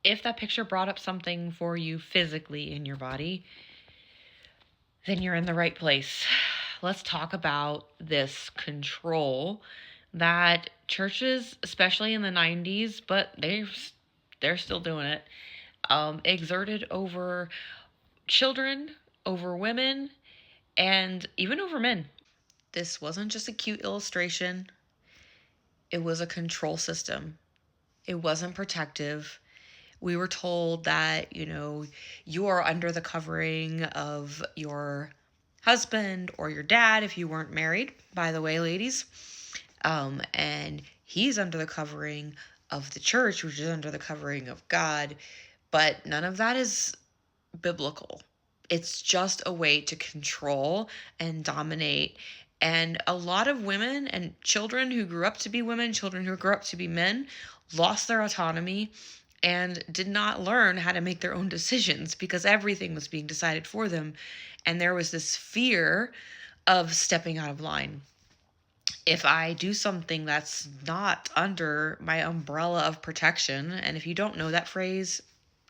if that picture brought up something for you physically in your body, then you're in the right place. Let's talk about this control that churches, especially in the 90s, but they're still doing it, exerted over children, over women, and even over men. This wasn't just a cute illustration. It was a control system. It wasn't protective. We were told that, you are under the covering of your husband or your dad if you weren't married, by the way, ladies. And he's under the covering of the church, which is under the covering of God. But none of that is biblical. It's just a way to control and dominate. And a lot of women and children who grew up to be women, children who grew up to be men, lost their autonomy and did not learn how to make their own decisions because everything was being decided for them. And there was this fear of stepping out of line. If I do something that's not under my umbrella of protection, and if you don't know that phrase,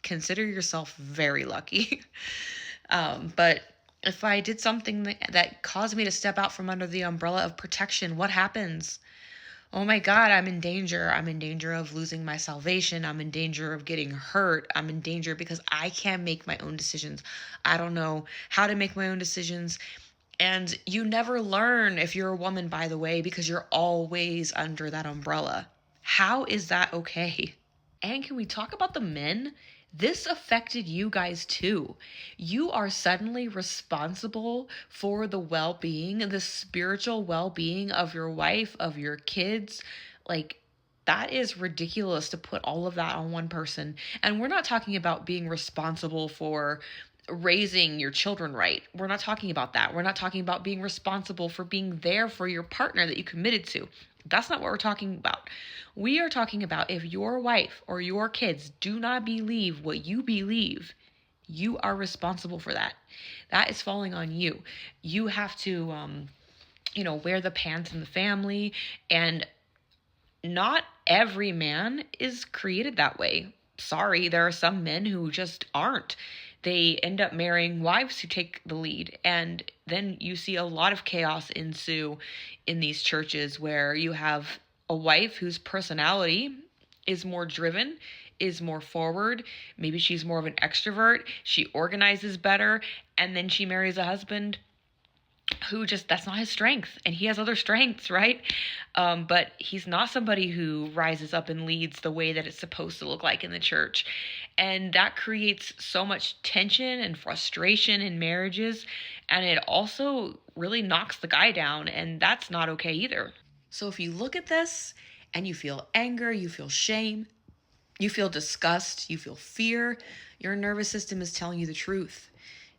consider yourself very lucky. But if I did something that caused me to step out from under the umbrella of protection, what happens? Oh my God, I'm in danger. I'm in danger of losing my salvation. I'm in danger of getting hurt. I'm in danger because I can't make my own decisions. I don't know how to make my own decisions. And you never learn if you're a woman, by the way, because you're always under that umbrella. How is that okay? And can we talk about the men? This affected you guys too. You are suddenly responsible for the well-being, the spiritual well-being of your wife, of your kids. Like, that is ridiculous to put all of that on one person. And we're not talking about being responsible for raising your children right. We're not talking about that. We're not talking about being responsible for being there for your partner that you committed to. That's not what we're talking about. We are talking about if your wife or your kids do not believe what you believe, you are responsible for that. That is falling on you. You have to, wear the pants in the family. And not every man is created that way. Sorry, there are some men who just aren't. They end up marrying wives who take the lead. And then you see a lot of chaos ensue in these churches where you have a wife whose personality is more driven, is more forward. Maybe she's more of an extrovert. She organizes better. And then she marries a husband who just, that's not his strength, and he has other strengths, right? But he's not somebody who rises up and leads the way that it's supposed to look like in the church. And that creates so much tension and frustration in marriages, and it also really knocks the guy down, and that's not okay either. So if you look at this and you feel anger, you feel shame, you feel disgust, you feel fear, your nervous system is telling you the truth.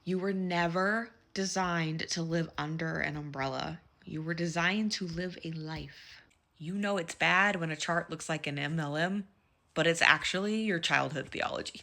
You were never designed to live under an umbrella. You were designed to live a life. You know it's bad when a chart looks like an MLM, but it's actually your childhood theology.